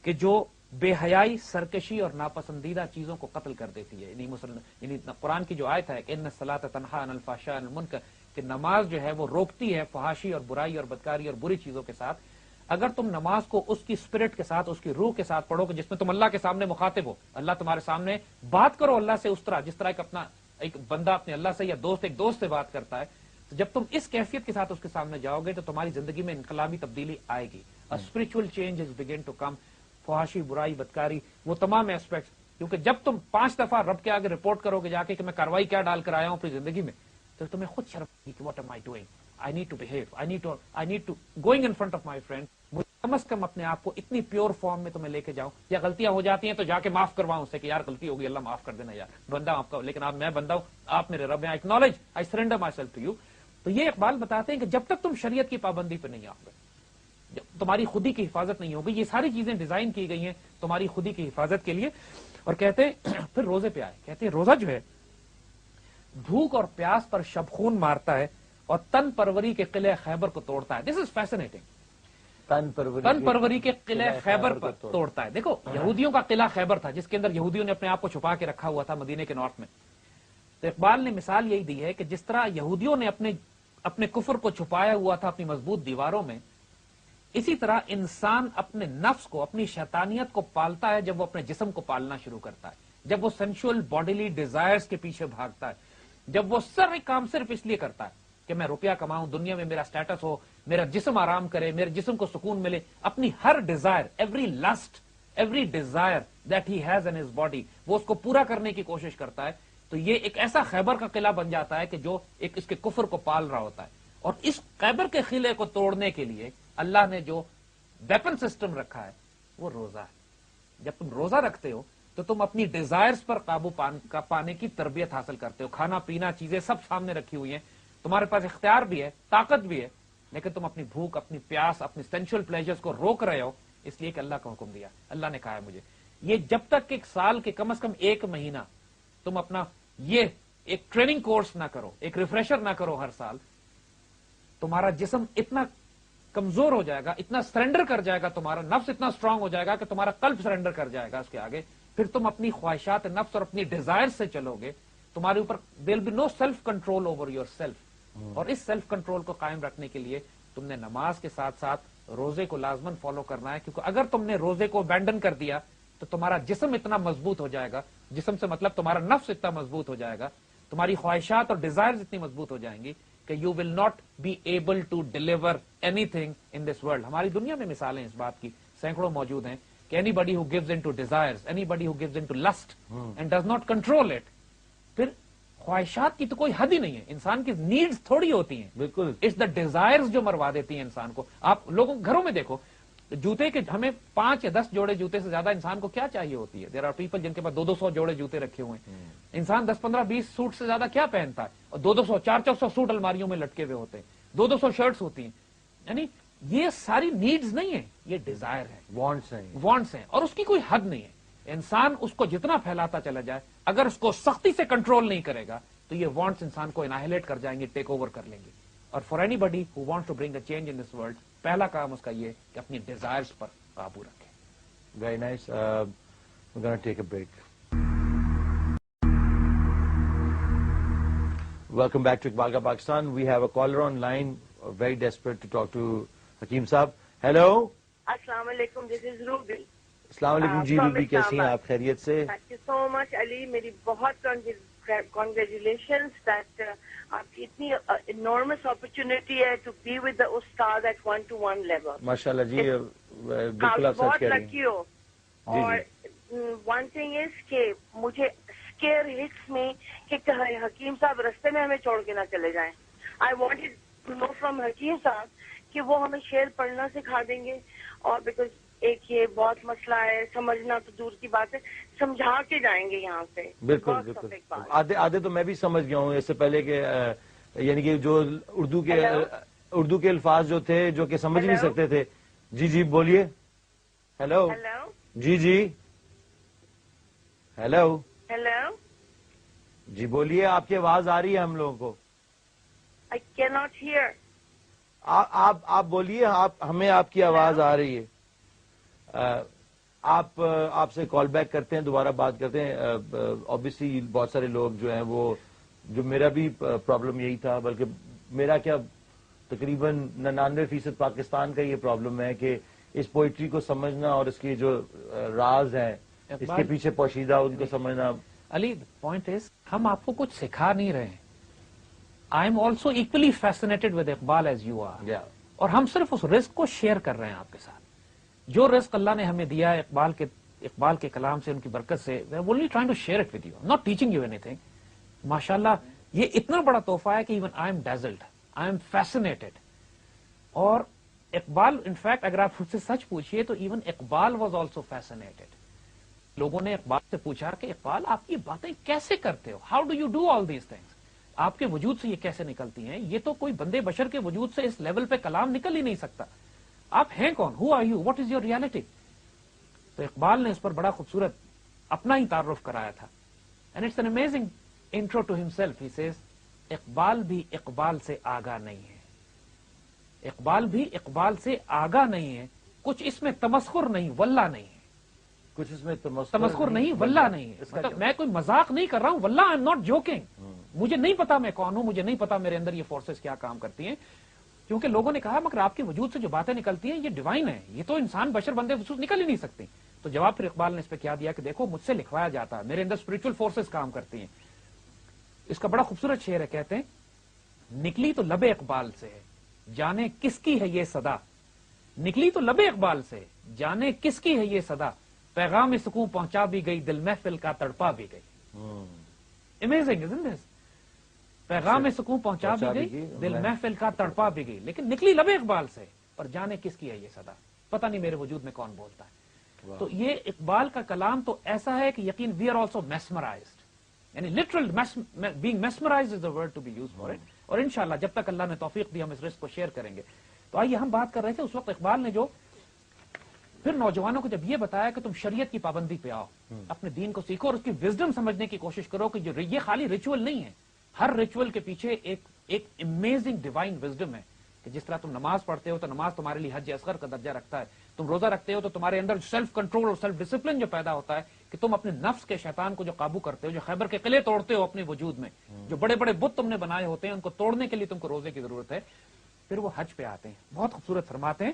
کہ جو بے حیائی, سرکشی اور ناپسندیدہ چیزوں کو قتل کر دیتی ہے. یعنی قرآن کی جو آیت ہے کہ ان الصلاۃ تنہی عن الفحشاء والمنکر, کہ نماز جو ہے وہ روکتی ہے فحاشی اور برائی اور بدکاری اور بری چیزوں کے ساتھ. اگر تم نماز کو اس کی اسپرٹ کے ساتھ, اس کی روح کے ساتھ پڑھو کہ جس میں تم اللہ کے سامنے مخاطب ہو, اللہ تمہارے سامنے, بات کرو اللہ سے اس طرح جس طرح ایک بندہ اپنے اللہ سے یا ایک دوست سے بات کرتا ہے, تو جب تم اس کیفیت کے ساتھ اس کے سامنے جاؤ گے تو تمہاری زندگی میں انقلابی تبدیلی آئے گی. Spiritual change is begun to come. فحاشی, برائی, بدکاری, وہ تمام ایسپیکٹس, کیونکہ جب تم 5 دفعہ رب کے آگے رپورٹ کرو گے جا کے کہ میں کاروائی کیا ڈال کر آیا ہوں اپنی زندگی میں, تو تمہیں خود شرم آئے گی کہ what am I doing, I need to behave, I need to going in front of my friend, کم از کم اپنے آپ کو اتنی پیور فارم میں تمہیں لے کے جاؤں. یا غلطیاں ہو جاتی ہیں تو جا کے معاف کرواؤں اس سے کہ یار غلطی ہوگی, اللہ معاف کر دینا, یار بندہ آپ کا, لیکن میں بندہ ہوں, آپ میرے رب ہیں, I acknowledge, I surrender myself to you. تو یہ اقبال بتاتے ہیں کہ جب تک تم شریعت کی پابندی پہ نہیں آؤ گے, تمہاری خودی کی حفاظت نہیں ہوگی. یہ ساری چیزیں ڈیزائن کی گئی ہیں تمہاری خودی کی حفاظت کے لیے. اور کہتے ہیں پھر روزے پہ آئے, کہتے ہیں روزہ جو ہے بھوک اور پیاس پر شبخون مارتا ہے اور تن پروری کے قلعہ خیبر کو توڑتا ہے. دس از فیسنیٹنگ. تن پروری کے قلعہ خیبر پر توڑتا ہے. دیکھو یہودیوں کا قلعہ خیبر تھا جس کے اندر یہودیوں نے اپنے آپ کو چھپا کے رکھا ہوا تھا مدینے کے نارتھ میں. تو اقبال نے مثال یہی دی ہے کہ جس طرح یہودیوں نے اپنے کفر کو چھپایا ہوا تھا اپنی مضبوط دیواروں میں, اسی طرح انسان اپنے نفس کو, اپنی شیطانیت کو پالتا ہے جب وہ اپنے جسم کو پالنا شروع کرتا ہے, جب وہ سینشول باڈیلی ڈیزائرز کے پیچھے بھاگتا ہے, جب وہ سارے کام صرف اس لیے کرتا ہے کہ میں روپیہ کماؤں, دنیا میں میرا سٹیٹس ہو, میرا جسم آرام کرے, میرے جسم کو سکون ملے, اپنی ہر desire, every lust, every desire that he has in his body, وہ اس کو پورا کرنے کی کوشش کرتا ہے. تو یہ ایک ایسا خیبر کا قلعہ بن جاتا ہے کہ جو ایک اس کے کفر کو پال رہا ہوتا ہے. اور اس خیبر کے قلعے کو توڑنے کے لیے اللہ نے جو ویپن سسٹم رکھا ہے وہ روزہ ہے. جب تم روزہ رکھتے ہو تو تم اپنی ڈیزائرز پر قابو پانے کی تربیت حاصل کرتے ہو. کھانا پینا چیزیں سب سامنے رکھی ہوئی ہیں, تمہارے پاس اختیار بھی ہے, طاقت بھی ہے, لیکن تم اپنی بھوک, اپنی پیاس, اپنی سینشل پلیجرز کو روک رہے ہو اس لیے کہ اللہ کا حکم دیا, اللہ نے کہا ہے مجھے. یہ جب تک ایک سال کے کم از کم 1 مہینہ تم اپنا یہ ایک ٹریننگ کورس نہ کرو, ایک ریفریشر نہ کرو ہر سال, تمہارا جسم اتنا کمزور ہو جائے گا, اتنا سرنڈر کر جائے گا, تمہارا نفس اتنا اسٹرانگ ہو جائے گا کہ تمہارا قلب سرنڈر کر جائے گا اس کے آگے, پھر تم اپنی خواہشات نفس اور اپنی ڈیزائر سے چلو گے, تمہارے اوپر there be no self control over yourself. اور اس سیلف کنٹرول کو قائم رکھنے کے لیے تم نے نماز کے ساتھ ساتھ روزے کو لازمن فالو کرنا ہے, کیونکہ اگر تم نے روزے کو ابینڈن کر دیا تو تمہارا جسم اتنا مضبوط ہو جائے گا, جسم سے مطلب تمہارا نفس اتنا مضبوط ہو جائے گا, تمہاری خواہشات اور ڈیزائرز اتنی مضبوط ہو جائیں گی کہ you will not be able to deliver anything in this world. ہماری دنیا میں مثالیں اس بات کی سینکڑوں موجود ہیں کہ anybody who gives in to desires, anybody who gives in to lust and does not control it. پھر خواہشات کی تو کوئی حد ہی نہیں ہے, انسان کی نیڈز تھوڑی ہوتی ہیں, بالکل اٹس دا ڈیزائرز جو مروا دیتی ہیں انسان کو. آپ لوگوں گھروں میں دیکھو, جوتے کے ہمیں 5 یا 10 جوڑے جوتے سے زیادہ انسان کو کیا چاہیے ہوتی ہے. دیر آر پیپل جن کے پاس 200 جوڑے جوتے رکھے ہوئے ہیں. انسان 10, 15, 20 سوٹ سے زیادہ کیا پہنتا ہے, اور 200, 400 سوٹ الماریوں میں لٹکے ہوئے ہوتے ہیں, 200 شرٹس ہوتی ہیں. یعنی یہ ساری نیڈز نہیں ہے, یہ ڈیزائر ہے, وانٹس ہیں, اور اس کی کوئی حد نہیں ہے. انسان اس کو جتنا پھیلاتا چلا جائے, اگر اس کو سختی سے کنٹرول نہیں کرے گا تو یہ وانٹس انسان کو انہائلیٹ کر جائیں گے, ٹیک اوور کر لیں گے. اور for anybody who wants to bring a change in this world, پہلا کام اس کا یہ کہ اپنی ڈیزائرز پر قابو رکھے. Very nice. We're going to take a break. Welcome back to Iqbal Ka Pakistan. We have a caller on line, very desperate to talk to Hakeem Saab. Hello. السلام علیکم, دس از روبی. السلام علیکم جی روبی, کیسی ہیں آپ, خیریت سے؟ تھینک یو سو مچ علی, میری بہت کانگریچولیشنز دیٹ آپ کی اتنی انارمس اپرچونٹی ہے ٹو بی ود دا استاد ایٹ 1-to-1 لیول. ماشاء اللہ جی, بالکل آپ سچ بہت کہہ رہی لکی ہو. اور ون تھنگ از کہ مجھے اسکیئر ہٹس میں کہ حکیم صاحب رستے میں ہمیں چھوڑ کے نہ چلے جائیں. I wanted to know from حکیم صاحب کہ وہ ہمیں شعر پڑھنا سکھا دیں گے, اور بیکاز ایک یہ بہت مسئلہ ہے, سمجھنا تو دور کی بات ہے, سمجھا کے جائیں گے یہاں سے. بالکل بالکل, آدھے تو میں بھی سمجھ گیا ہوں اس سے پہلے کہ یعنی کہ جو اردو کے الفاظ جو تھے جو کہ سمجھ نہیں سکتے تھے. جی جی بولیے. ہیلو. ہیلو. جی جی ہیلو. ہیلو. جی بولیے, آپ کی آواز آ رہی ہے ہم لوگوں کو. آئی کی ناٹ ہیئر. آپ بولیے, ہمیں آپ کی آواز آ رہی ہے. آپ سے کال بیک کرتے ہیں, دوبارہ بات کرتے ہیں. آبویسلی بہت سارے لوگ جو ہیں وہ, جو میرا بھی پرابلم یہی تھا, بلکہ میرا کیا تقریباً 99% پاکستان کا یہ پرابلم ہے کہ اس پوئٹری کو سمجھنا اور اس کے جو راز ہیں اس کے پیچھے پوشیدہ ان کو سمجھنا. علی, پوائنٹ از ہم آپ کو کچھ سکھا نہیں رہے ہیں. I am also equally fascinated with Iqbal as you are, اور ہم صرف اس رزق کو شیئر کر رہے ہیں آپ کے ساتھ. جو رزق اللہ نے ہمیں دیا ہے اقبال کے کلام سے, ان کی برکت سے, we are only trying to share it with you, I'm not teaching you anything. ماشاءاللہ یہ اتنا بڑا تحفہ ہے کہ even I am dazzled, I am fascinated. اور اقبال, انفیکٹ اگر آپ خود سے سچ پوچھئے تو even Iqbal was also fascinated. لوگوں نے اقبال سے پوچھا کہ اقبال آپ یہ باتیں کیسے کرتے ہو, how do you do all these things, آپ کے وجود سے یہ کیسے نکلتی ہیں, یہ تو کوئی بندے بشر کے وجود سے اس لیول پہ کلام نکل ہی نہیں سکتا. آپ ہیں کون, who are you, what is your reality. تو اقبال نے اس پر بڑا خوبصورت اپنا ہی تعارف کرایا تھا. And it's an amazing intro to himself. He says Iqbal بھی اقبال سے آگاہ نہیں ہے, اقبال بھی اقبال سے آگاہ نہیں ہے, کچھ اس میں تمسخر نہیں واللہ نہیں ہے, کچھ اس میں تمسخر نہیں واللہ نہیں ہے. مطلب میں کوئی مذاق نہیں کر رہا ہوں, واللہ آئی ایم ناٹ جوکنگ. مجھے نہیں پتا میں کون ہوں, مجھے نہیں پتا میرے اندر یہ فورسز کیا کام کرتی ہیں, کیونکہ لوگوں نے کہا مگر آپ کے وجود سے جو باتیں نکلتی ہیں یہ ڈیوائن ہے, یہ تو انسان بشر بندے خصوص نکل ہی نہیں سکتی. تو جواب پھر اقبال نے اس پہ کیا دیا کہ دیکھو مجھ سے لکھوایا جاتا ہے, میرے اندر اسپرچل فورسز کام کرتی ہیں. اس کا بڑا خوبصورت شعر ہے, کہتے ہیں نکلی تو لب اقبال سے جانے کس کی ہے یہ صدا, نکلی تو لب اقبال سے جانے کس کی ہے یہ صدا, پیغام سکون پہنچا بھی گئی دل محفل کا تڑپا بھی گئی. Amazing isn't this? پیغام سکون پہنچا بھی گئی دل محفل کا تڑپا بھی گئی, لیکن نکلی لب اقبال سے, پر جانے کس کی ہے یہ صدا, پتہ نہیں میرے وجود میں کون بولتا ہے. تو یہ اقبال کا کلام تو ایسا ہے کہ یقین وی آر آلسو میسمرائزڈ, یعنی literal being mesmerised is the word to be use for it. اور انشاءاللہ جب تک اللہ نے توفیق دی ہم اس رزق کو شیئر کریں گے. تو آئیے ہم بات کر رہے تھے اس وقت اقبال نے جو پھر نوجوانوں کو جب یہ بتایا کہ تم شریعت کی پابندی پہ آؤ, اپنے دین کو سیکھو اور اس کی وزڈم سمجھنے کی کوشش کرو کہ یہ خالی ریچول نہیں ہے, ہر ریچول کے پیچھے ایک امیزنگ ڈیوائن وزڈم ہے. کہ جس طرح تم نماز پڑھتے ہو تو نماز تمہارے لیے حج اصغر کا درجہ رکھتا ہے, تم روزہ رکھتے ہو تو تمہارے اندر سیلف کنٹرول اور سیلف ڈسپلن جو پیدا ہوتا ہے کہ تم اپنے نفس کے شیطان کو جو قابو کرتے ہو, جو خیبر کے قلعے توڑتے ہو اپنے وجود میں, جو بڑے بڑے بت تم نے بنائے ہوتے ہیں ان کو توڑنے کے لیے تم کو روزے کی ضرورت ہے. پھر وہ حج پہ آتے ہیں, بہت خوبصورت فرماتے ہیں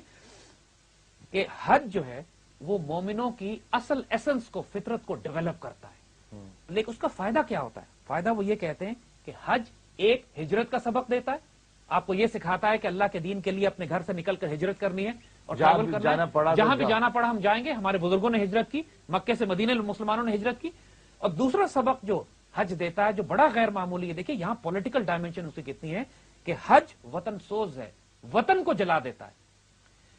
کہ حج جو ہے وہ مومنوں کی اصل ایسنس کو, فطرت کو ڈیولپ کرتا ہے. لیکن اس کا فائدہ کیا ہوتا ہے؟ فائدہ وہ یہ کہتے ہیں کہ حج ایک ہجرت کا سبق دیتا ہے, آپ کو یہ سکھاتا ہے کہ اللہ کے دین کے لیے اپنے گھر سے نکل کر ہجرت کرنی ہے اور ٹریول کرنا ہے, جہاں بھی جانا پڑا ہم جائیں گے. ہمارے بزرگوں نے ہجرت کی, مکے سے مدینے مسلمانوں نے ہجرت کی. اور دوسرا سبق جو حج دیتا ہے جو بڑا غیر معمولی ہے, دیکھیے یہاں پولیٹیکل ڈائمینشن اس کی کتنی ہے کہ حج وطن سوز ہے, وطن کو جلا دیتا ہے.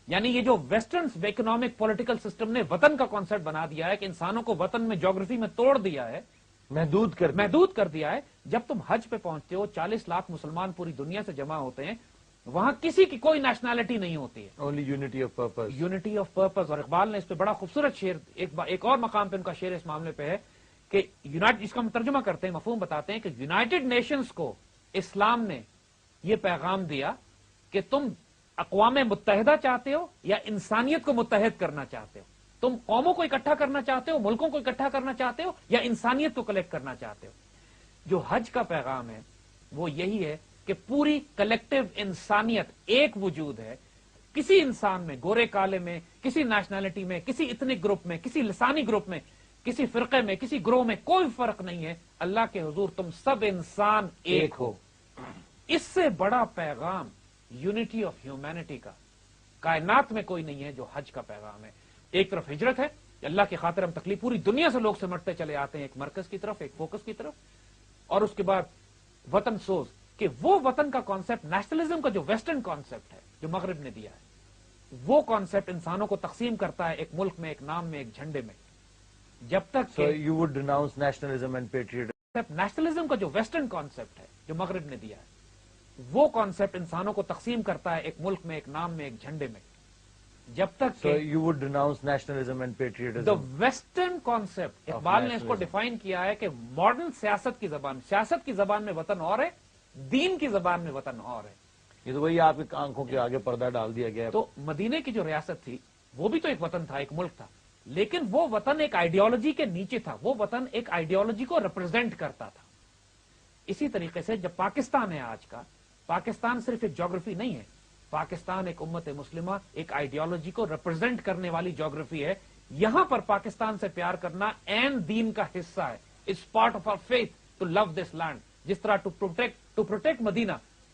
یعنی یہ جو ویسٹرن اکنامک پولیٹیکل سسٹم نے وطن کا کانسیپٹ بنا دیا ہے کہ انسانوں کو وطن میں جیوگرافی میں توڑ دیا ہے, محدود کر دیا ہے. جب تم حج پہ پہنچتے ہو 40 لاکھ مسلمان پوری دنیا سے جمع ہوتے ہیں, وہاں کسی کی کوئی نیشنلٹی نہیں ہوتی ہے, only unity of purpose, unity of purpose. اور اقبال نے اس پہ بڑا خوبصورت شعر, ایک اور مقام پہ ان کا شعر اس معاملے پہ ہے کہ اس کا ہم ترجمہ کرتے ہیں, مفہوم بتاتے ہیں کہ یونائٹڈ نیشنز کو اسلام نے یہ پیغام دیا کہ تم اقوام متحدہ چاہتے ہو یا انسانیت کو متحد کرنا چاہتے ہو, تم قوموں کو اکٹھا کرنا چاہتے ہو, ملکوں کو اکٹھا کرنا چاہتے ہو یا انسانیت کو کلیکٹ کرنا چاہتے ہو. جو حج کا پیغام ہے وہ یہی ہے کہ پوری کلیکٹو انسانیت ایک وجود ہے. کسی انسان میں, گورے کالے میں, کسی نیشنلٹی میں, کسی ایتھنک گروپ میں, کسی لسانی گروپ میں, کسی فرقے میں, کسی گروہ میں کوئی فرق نہیں ہے. اللہ کے حضور تم سب انسان ایک ہو. اس سے بڑا پیغام یونٹی آف ہیومینٹی کا کائنات میں کوئی نہیں ہے جو حج کا پیغام ہے. ایک طرف ہجرت ہے کہ اللہ کی خاطر ہم تکلیف, پوری دنیا سے لوگ سمٹتے چلے آتے ہیں ایک مرکز کی طرف, ایک فوکس کی طرف. اور اس کے بعد وطن سوز, کہ وہ وطن کا کانسیپٹ, نیشنلزم کا جو ویسٹرن کانسیپٹ ہے جو مغرب نے دیا ہے, وہ کانسیپٹ انسانوں کو تقسیم کرتا ہے ایک ملک میں, ایک نام میں, ایک جھنڈے میں. جب تک you would denounce nationalism and patriotism, nationalism کا جو ویسٹرن کانسیپٹ ہے جو مغرب نے دیا ہے, وہ کانسیپٹ انسانوں کو تقسیم کرتا ہے ایک ملک میں, ایک نام میں, ایک جھنڈے میں. جب تک you would denounce nationalism and patriotism, the western concept, Iqbal نے اس کو ڈیفائن کیا ہے کہ ماڈرن سیاست کی زبان میں وطن اور ہے, دین کی زبان میں وطن اور ہے. یہ تو وہی آپ کی آنکھوں کے آگے پردہ ڈال دیا گیا ہے. تو مدینے کی جو ریاست تھی وہ بھی تو ایک وطن تھا, ایک ملک تھا, لیکن وہ وطن ایک آئیڈیالوجی کے نیچے تھا, وہ وطن ایک آئیڈیالوجی کو ریپرزینٹ کرتا تھا. اسی طریقے سے جب پاکستان ہے آج کا, پاکستان صرف ایک جیوگرافی نہیں ہے, پاکستان ایک امت مسلمہ, ایک آئیڈیالوجی کو ریپرزینٹ کرنے والی جیوگرافی ہے. یہاں پر پاکستان سے پیار کرنا این دین کا حصہ ہے. It's part of our faith to love this land. جس طرح to protect Medina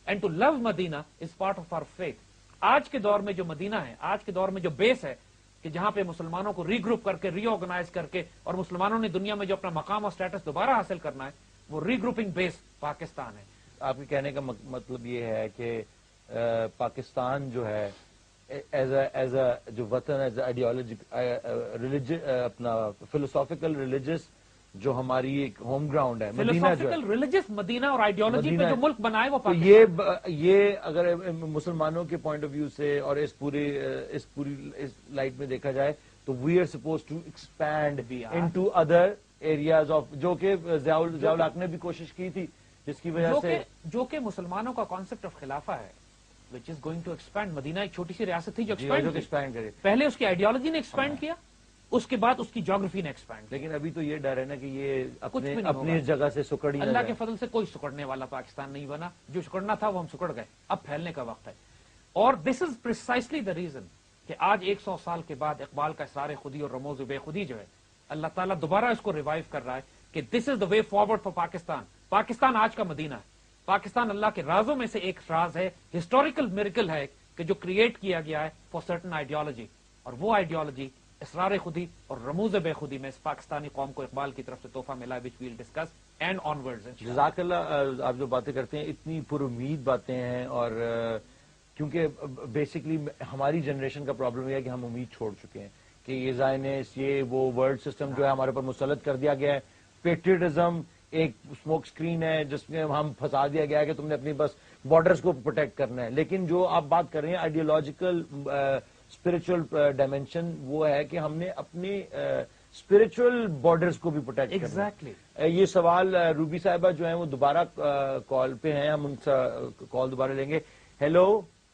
and to love Medina is part of our faith. آج کے دور میں جو مدینہ ہے, آج کے دور میں جو بیس ہے کہ جہاں پہ مسلمانوں کو ری گروپ کر کے, ری آرگنائز کر کے, اور مسلمانوں نے دنیا میں جو اپنا مقام اور سٹیٹس دوبارہ حاصل کرنا ہے, وہ ری گروپنگ بیس پاکستان ہے. آپ کے کہنے کا مطلب یہ ہے کہ پاکستان جو ہے ایز اے جو وطن, ایز اے آئیڈیالوجی, اپنا فلسافیکل ریلیجس جو ہماری ایک ہوم گراؤنڈ ہے, مدینہ جو ہے, ریلیجس مدینہ اور آئیڈیالوجی پہ جو ملک بنا ہے وہ تو یہ اگر مسلمانوں کے پوائنٹ آف ویو سے اور اس پوری لائٹ میں دیکھا جائے تو we are suppose to expand into other areas of, جو کہ ضیاء الحق نے بھی کوشش کی تھی, جس کی وجہ سے جو کہ مسلمانوں کا کانسیپٹ آف خلافہ ہے, which is going to expand. مدینہ ایک چھوٹی سی ریاست تھی جو ایکسپینڈ کرے. پہلے اس کی آئیڈیالوجی نے ایکسپینڈ کیا, اس کے بعد اس کی جیوگرافی نے ایکسپینڈ. لیکن ابھی تو یہ ڈر ہے نا کہ یہ اپنی جگہ سے سکڑ ہی, اللہ کے فضل سے کوئی سکڑنے والا پاکستان نہیں بنا. جو سکڑنا تھا وہ ہم سکڑ گئے, اب پھیلنے کا وقت ہے. اور دس از پریسائسلی دا ریزن کہ آج 100 سال کے بعد اقبال کا اسرار خودی اور رموز بے خودی جو ہے, اللہ تعالیٰ دوبارہ اس کو ریوائیو کر رہا ہے کہ this is the way forward for Pakistan. Pakistan آج کا مدینہ ہے. پاکستان اللہ کے رازوں میں سے ایک راز ہے, ہسٹوریکل میریکل ہے کہ جو کریٹ کیا گیا ہے فار سرٹن آئیڈیالوجی, اور وہ آئیڈیالوجی اسرار خودی اور رموز بے خودی میں اس پاکستانی قوم کو اقبال کی طرف سے تحفہ ملا, which will discuss and onwards. جزاک اللہ. آپ جو باتیں کرتے ہیں اتنی پر امید باتیں ہیں, اور کیونکہ بیسکلی ہماری جنریشن کا پرابلم یہ ہے کہ ہم امید چھوڑ چکے ہیں کہ یہ زائنس, یہ وہ ورلڈ سسٹم جو ہے ہمارے پر مسلط کر دیا گیا ہے. پیٹریٹزم ایک اسموک اسکرین ہے جس میں ہم پھنسا دیا گیا ہے کہ تم نے اپنی بس بارڈرز کو پروٹیکٹ کرنا ہے. لیکن جو آپ بات کر رہے ہیں آئیڈیالوجیکل اسپرچل ڈائمینشن, وہ ہے کہ ہم نے اپنی اسپرچل بارڈرز کو بھی پروٹیکٹ کرنا ہے. یہ سوال روبی صاحبہ جو ہیں وہ دوبارہ کال پہ ہیں, ہم ان سے کال دوبارہ لیں گے. Hello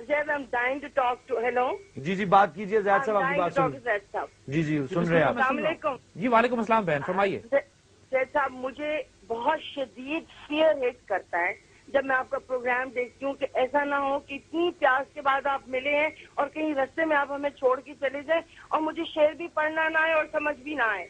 Zaid, I'm dying to talk to. Hello. جی جی بات کیجیے زید I'm صاحب, آپ کی dying بات to talk sun. to Zaid صاحب. جی جی سن رہے ہیں آپ. السلام علیکم. جی وعلیکم السلام بہن, فرمائیے. زید صاحب, مجھے بہت شدید فیئر ہٹ کرتا ہے جب میں آپ کا پروگرام دیکھتی ہوں کہ ایسا نہ ہو کہ اتنی پیاس کے بعد آپ ملے ہیں اور کہیں رستے میں آپ ہمیں چھوڑ کے چلے جائیں اور مجھے شعر بھی پڑھنا نہ آئے اور سمجھ بھی نہ آئے.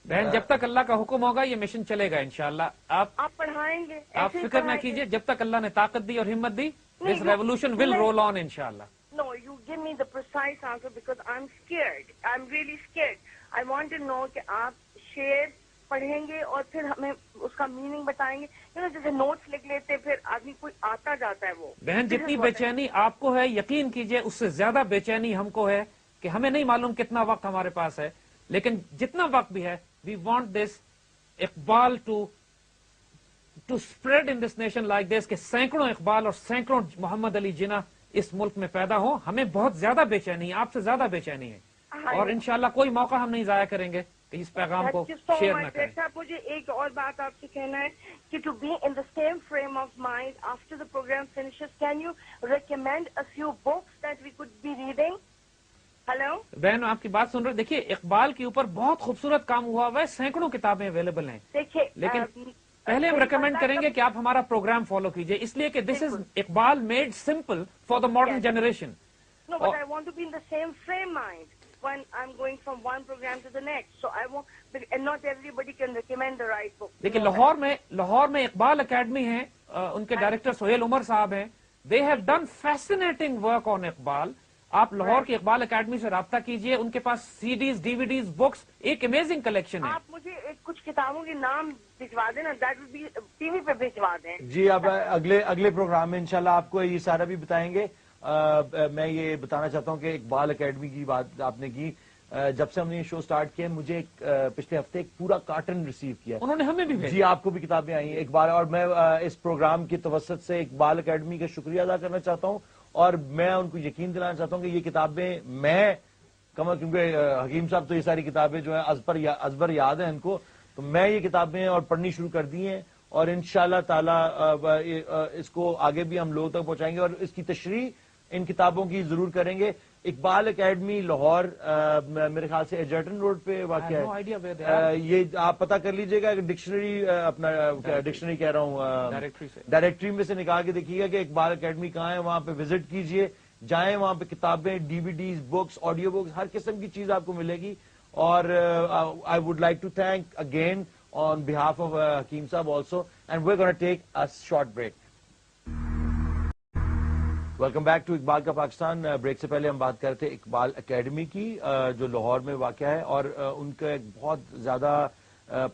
بہن جب تک اللہ کا حکم ہوگا یہ مشن چلے گا انشاءاللہ. آپ پڑھائیں گے, آپ فکر نہ کیجیے, جب تک اللہ نے طاقت دی اور ہمت دی, دس ریولوشن ول رول آن انشاءاللہ. No, you give me the precise answer because I'm scared. I'm really scared. I want to know کہ آپ شعر پڑھیں گے اور پھر ہمیں اس کا میننگ بتائیں گے. جیسے نوٹس لکھ لیتے پھر آدمی کوئی آتا جاتا ہے وہ. بہن جتنی بے چینی آپ کو ہے یقین کیجئے اس سے زیادہ بے چینی ہم کو ہے کہ ہمیں نہیں معلوم کتنا وقت ہمارے پاس ہے, لیکن جتنا وقت بھی ہے we want this Iqbal to spread in this nation like this, کہ سینکڑوں اقبال اور سینکڑوں محمد علی جناح اس ملک میں پیدا ہو. ہمیں بہت زیادہ بے چینی ہے, آپ سے زیادہ بے چینی ہے, اور انشاءاللہ کوئی موقع ہم نہیں ضائع کریں گے کہ اس پیغام کو شیئر نہ کریں. مجھے ایک اور بات آپ سے کہنا ہے کہ to be in the same frame of mind after the programme finishes, can you recommend a few books that we could be reading. Hello بہن آپ کی بات سن رہے, دیکھیے اقبال کے اوپر بہت خوبصورت کام ہوا ہوا ہے, سینکڑوں کتابیں اویلیبل ہیں, دیکھیے لیکن پہلے ہم ریکمینڈ کریں گے کہ آپ ہمارا پروگرام فالو کیجئے, اس لیے کہ this is Iqbal made simple for the modern generation. No, but I want to be in the same frame mind when I'm going from one program to the next. So I want, and not everybody can recommend the right book. دیکھیے لاہور میں Iqbal academy ہے, ان کے director Sohail عمر صاحب ہیں. They have done fascinating work on Iqbal. آپ لاہور کی Iqbal academy سے رابطہ کیجئے, ان کے پاس سی days D V Ds books ایک امیزنگ کلیکشن ہے. آپ مجھے کچھ کتابوں کے نام بھجوا دیں نا, that will B T V پہ بھجوا دیں. جی اب اگلے پروگرام میں انشاءاللہ آپ کو یہ سارا بھی بتائیں گے. میں یہ بتانا چاہتا ہوں کہ اقبال اکیڈمی کی بات آپ نے کی, جب سے ہم نے یہ شو سٹارٹ کیا مجھے پچھلے ہفتے ایک پورا کارٹن ریسیو کیا. انہوں نے ہمیں بھی بھیجا. جی آپ کو بھی کتابیں آئی ہیں اقبال, اور میں اس پروگرام کی توسط سے اقبال اکیڈمی کا شکریہ ادا کرنا چاہتا ہوں, اور میں ان کو یقین دلانا چاہتا ہوں کہ یہ کتابیں میں کیونکہ حکیم صاحب تو یہ ساری کتابیں جو ہیں ازبر یاد ہیں ان کو, تو میں یہ کتابیں اور پڑھنی شروع کر دی ہیں, اور انشاءاللہ تعالی اس کو آگے بھی ہم لوگوں تک پہنچائیں گے اور اس کی تشریح ان کتابوں کی ضرور کریں گے. اقبال اکیڈمی لاہور میرے خیال سے ایجرٹن روڈ پہ واقع ہے. یہ آپ پتہ کر لیجئے گا کہ ڈکشنری اپنا ڈکشنری کہہ رہا ہوں ڈائریکٹری میں سے نکال کے دیکھیے گا کہ اقبال اکیڈمی کہاں ہے, وہاں پہ وزٹ کیجئے, جائیں وہاں پہ کتابیں, D V Ds, books, audio books, ہر قسم کی چیز آپ کو ملے گی. اور I would like to thank again on behalf of Hakeem Saab also, and we're going to take a short break. Welcome back to Iqbal کا پاکستان. بریک سے پہلے ہم بات کر رہے تھے اقبال اکیڈمی کی جو لاہور میں واقع ہے, اور ان کا ایک بہت زیادہ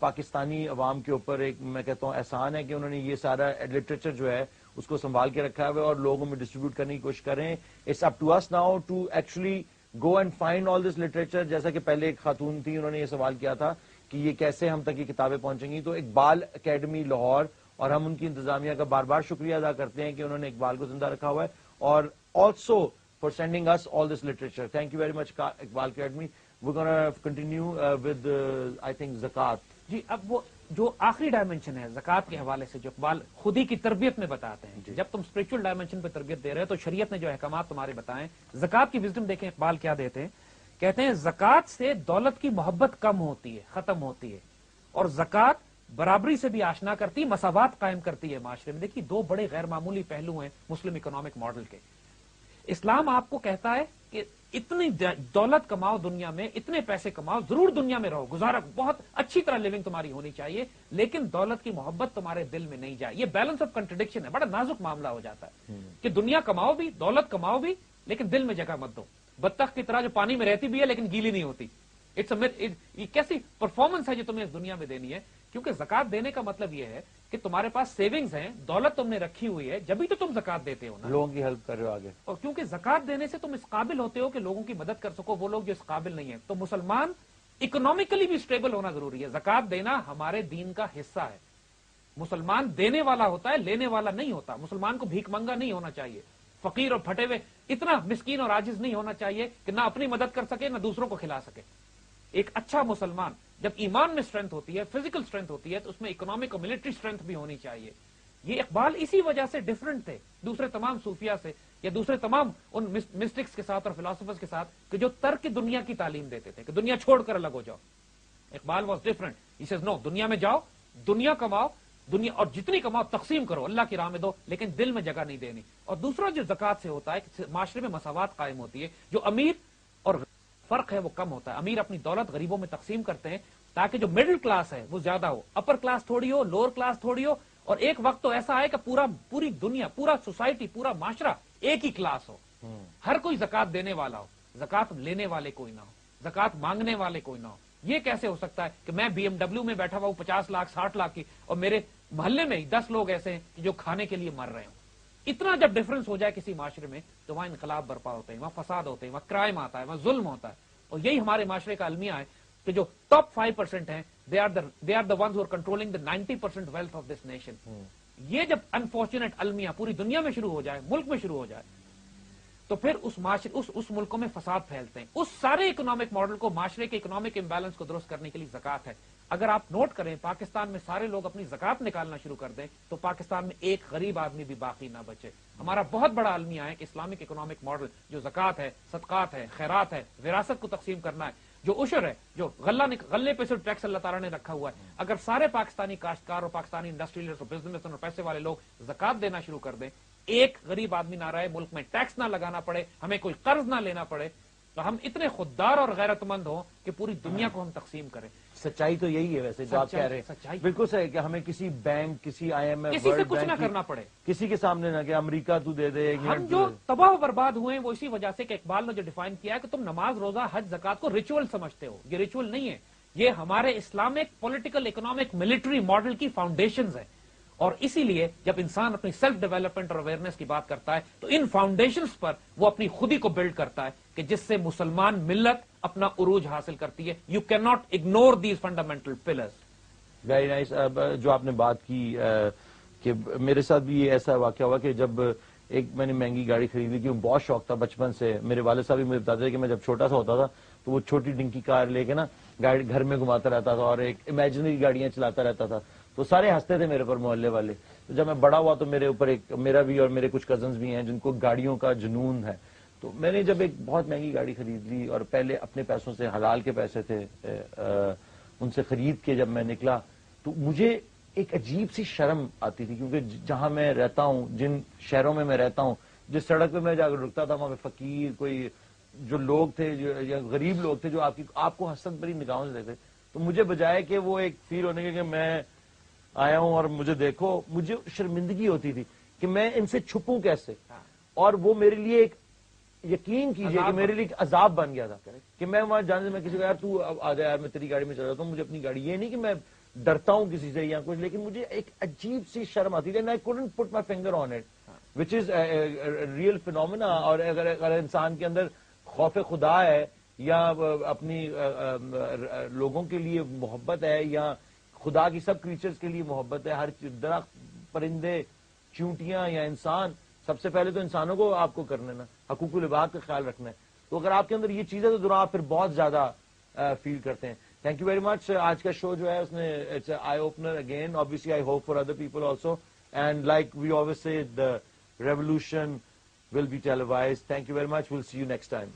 پاکستانی عوام کے اوپر ایک میں کہتا ہوں احسان ہے کہ انہوں نے یہ سارا لٹریچر جو ہے اس کو سنبھال کے رکھا ہے اور لوگوں میں ڈسٹریبیوٹ کرنے کی کوشش کر رہے ہیں. It's up to us now to actually go and find all this literature. جیسا کہ پہلے ایک خاتون تھی, انہوں نے یہ سوال کیا تھا کہ یہ کیسے ہم تک یہ کتابیں پہنچیں گی, تو اقبال اکیڈمی لاہور, اور ہم ان کی انتظامیہ کا بار بار شکریہ ادا کرتے ہیں کہ انہوں نے اقبال کو زندہ رکھا ہوا ہے, اور also for sending us all this literature. Thank you very much, Iqbal Academy. We're going to continue with, I think, zakat. جی اب وہ جو آخری ڈائمنشن ہے زکات کے حوالے سے جو اقبال خود ہی کی تربیت میں بتاتے ہیں, جب تم اسپرچل ڈائمنشن پہ تربیت دے رہے ہو تو شریعت نے جو احکامات تمہارے بتائیں, زکات کی وزڈم دیکھیں اقبال کیا دیتے ہیں. کہتے ہیں زکات سے دولت کی محبت کم ہوتی ہے, ختم ہوتی ہے, اور زکات برابری سے بھی آشنا کرتی, مساوات قائم کرتی ہے معاشرے میں. دیکھیے دو بڑے غیر معمولی پہلو ہیں مسلم اکنامک ماڈل کے. اسلام آپ کو کہتا ہے کہ اتنی دولت کماؤ دنیا میں, اتنے پیسے کماؤ, ضرور دنیا میں رہو, گزارا بہت اچھی طرح لیونگ تمہاری ہونی چاہیے, لیکن دولت کی محبت تمہارے دل میں نہیں جائے. یہ بیلنس آف کنٹرڈکشن ہے, بڑا نازک معاملہ ہو جاتا ہے کہ دنیا کماؤ بھی, دولت کماؤ بھی, لیکن دل میں جگہ مت دو. بطخ کی طرح جو پانی میں رہتی بھی ہے لیکن گیلی نہیں ہوتی. یہ کیسی پرفارمنس ہے جو تمہیں اس دنیا میں دینی ہے, کیونکہ زکات دینے کا مطلب یہ ہے کہ تمہارے پاس سیونگز ہیں, دولت تم نے رکھی ہوئی ہے, جبھی تو تم زکات دیتے ہو نا, لوگوں کی ہیلپ کر رہے ہو آگے, اور کیونکہ زکات دینے سے تم اس قابل ہوتے ہو کہ لوگوں کی مدد کر سکو, وہ لوگ جو اس قابل نہیں ہیں. تو مسلمان اکنامکلی بھی اسٹیبل ہونا ضروری ہے. زکات دینا ہمارے دین کا حصہ ہے. مسلمان دینے والا ہوتا ہے, لینے والا نہیں ہوتا. مسلمان کو بھیک منگا نہیں ہونا چاہیے, فقیر اور پھٹے ہوئے اتنا مسکین اور عاجز نہیں ہونا چاہیے کہ نہ اپنی مدد کر سکے نہ دوسروں کو کھلا سکے. ایک اچھا مسلمان جب ایمان میں اسٹرینتھ ہوتی ہے, فزیکل اسٹرینتھ ہوتی ہے, تو اس میں اکنامک اور ملٹری اسٹرینتھ بھی ہونی چاہیے. یہ اقبال اسی وجہ سے ڈفرنٹ تھے دوسرے تمام صوفیہ سے یا دوسرے تمام ان مسٹکس کے ساتھ اور فلاسفرز کے ساتھ کہ جو ترک دنیا کی تعلیم دیتے تھے کہ دنیا چھوڑ کر الگ ہو جاؤ. Iqbal was different. He says no, دنیا میں جاؤ, دنیا کماؤ, دنیا اور جتنی کماؤ تقسیم کرو, اللہ کی راہ میں دو, لیکن دل میں جگہ نہیں دینی. اور دوسرا جو زکات سے ہوتا ہے کہ معاشرے میں مساوات قائم ہوتی ہے, جو امیر اور فرق ہے وہ کم ہوتا ہے. امیر اپنی دولت غریبوں میں تقسیم کرتے ہیں تاکہ جو مڈل کلاس ہے وہ زیادہ ہو, اپر کلاس تھوڑی ہو, لوور کلاس تھوڑی ہو, اور ایک وقت تو ایسا ہے کہ پوری دنیا, پورا سوسائٹی, پورا معاشرہ ایک ہی کلاس ہو, ہر کوئی زکات دینے والا ہو, زکات لینے والے کوئی نہ ہو, زکات مانگنے والے کوئی نہ ہو. یہ کیسے ہو سکتا ہے کہ میں بی ایم ڈبلو میں بیٹھا ہوا ہوں 50 لاکھ 60 لاکھ کی, اور میرے محلے میں ہی 10 لوگ ایسے ہیں جو کھانے کے لیے مر رہے ہوں. اتنا جب ڈفرنس ہو جائے کسی معاشرے میں تو وہاں انقلاب برپا ہوتے ہیں, وہاں فساد ہوتے ہیں, وہاں کرائم آتا ہے, وہاں ظلم ہوتا ہے. اور یہی ہمارے معاشرے کا المیہ ہے کہ جو ٹاپ 5% ہیں they are the ones who are controlling the 90% wealth of this nation. یہ جب انفارچونیٹ المیہ پوری دنیا میں شروع ہو جائے, ملک میں شروع ہو جائے, تو پھر اس ملکوں میں فساد پھیلتے ہیں. اس سارے اکنامک ماڈل کو, معاشرے کے اکنامک امبیلنس کو درست کرنے کے لیے زکات ہے. اگر آپ نوٹ کریں پاکستان میں سارے لوگ اپنی زکات نکالنا شروع کر دیں تو پاکستان میں ایک غریب آدمی بھی باقی نہ بچے. ہمارا بہت بڑا المیہ ہے کہ اسلامک اکنامک ماڈل جو زکات ہے, صدقات ہے, خیرات ہے, وراثت کو تقسیم کرنا ہے, جو عشر ہے, جو غلے پہ صرف ٹیکس اللہ تعالیٰ نے رکھا ہوا ہے, اگر سارے پاکستانی کاشتکار اور پاکستانی انڈسٹریلسٹ اور بزنس اور پیسے والے لوگ زکات دینا شروع کر دیں, ایک غریب آدمی نہ رہے, ملک میں ٹیکس نہ لگانا پڑے, ہمیں کوئی قرض نہ لینا پڑے, تو ہم اتنے خوددار اور غیرت مند ہوں کہ پوری دنیا کو ہم تقسیم کریں. سچائی تو یہی ہے ویسے جو آپ کہہ رہے ہیں, بالکل صحیح کہ ہمیں کسی بینک, کسی آئی ایم ایف, کسی سے کچھ نہ کرنا پڑے, کسی کے سامنے نہ کہ امریکہ تو دے دے. ہم جو تباہ و برباد ہوئے ہیں وہ اسی وجہ سے کہ اقبال نے جو ڈیفائن کیا ہے کہ تم نماز, روزہ, حج, زکات کو ریچول سمجھتے ہو. یہ ریچول نہیں ہے, یہ ہمارے Islamic political economic military model کی فاؤنڈیشنز ہیں. اور اسی لیے جب انسان اپنی سیلف ڈیولپمنٹ اور اویئرنیس کی بات کرتا ہے تو ان فاؤنڈیشنز پر وہ اپنی خودی کو بلڈ کرتا ہے کہ جس سے مسلمان ملت اپنا عروج حاصل کرتی ہے. You can not ignore these fundamental pillars. Very nice. جو آپ نے بات کی کہ میرے ساتھ بھی یہ ایسا واقعہ ہوا کہ جب ایک میں نے مہنگی گاڑی خریدی کہ بہت شوق تھا بچپن سے. میرے والد صاحب بھی مجھے بتاتے تھے کہ میں جب چھوٹا سا ہوتا تھا تو وہ چھوٹی ڈنکی کار لے کے نا گاڑی گھر میں گھماتا رہتا تھا اور ایک امیجنری گاڑیاں چلاتا رہتا تھا. تو سارے ہنستے تھے میرے پر, محلے والے. تو جب میں بڑا ہوا تو میرے اوپر میرا بھی اور میرے کچھ کزنز بھی ہیں جن کو گاڑیوں کا جنون ہے. تو میں نے جب ایک بہت مہنگی گاڑی خرید لی اور پہلے اپنے پیسوں سے, حلال کے پیسے تھے, ان سے خرید کے جب میں نکلا تو مجھے ایک عجیب سی شرم آتی تھی, کیونکہ جہاں میں رہتا ہوں, جن شہروں میں رہتا ہوں, جس سڑک پہ میں جا کر رکتا تھا وہاں پہ فقیر کوئی جو لوگ تھے یا غریب لوگ تھے جو آپ کو حسرت بھری نگاہوں سے دیکھتے. تو مجھے بجائے کہ وہ ایک فیل ہونے کے کہ میں آیا ہوں اور مجھے دیکھو, مجھے شرمندگی ہوتی تھی کہ میں ان سے چھپوں کیسے. اور وہ میرے لیے ایک, یقین کیجئے کہ میرے لیے ایک عذاب بن گیا تھا کہ میں وہاں جانے سے میں کسی کو یار تو آ جا یار میں تیری گاڑی میں چل رہا ہوں, مجھے اپنی گاڑی, یہ نہیں کہ میں ڈرتا ہوں کسی سے یا کچھ, لیکن مجھے ایک عجیب سی شرم آتی تھی. I couldn't put my finger on it, which is a real phenomena. اور اگر انسان کے اندر خوف خدا ہے یا اپنی لوگوں کے لیے محبت ہے یا خدا کی سب کریچرز کے لیے محبت ہے, ہر درخت, پرندے, چونٹیاں یا انسان, سب سے پہلے تو انسانوں کو آپ کو کرنا نا, حقوق العباد کا خیال رکھنا ہے. تو اگر آپ کے اندر یہ چیز ہے تو ضرور آپ پھر بہت زیادہ فیل کرتے ہیں. Thank you very much. آج کا شو جو ہے اس نے it's eye opener again. obviously I hope for other people also, and like we always say, the revolution will be televised. Thank you very much. We'll see you next time.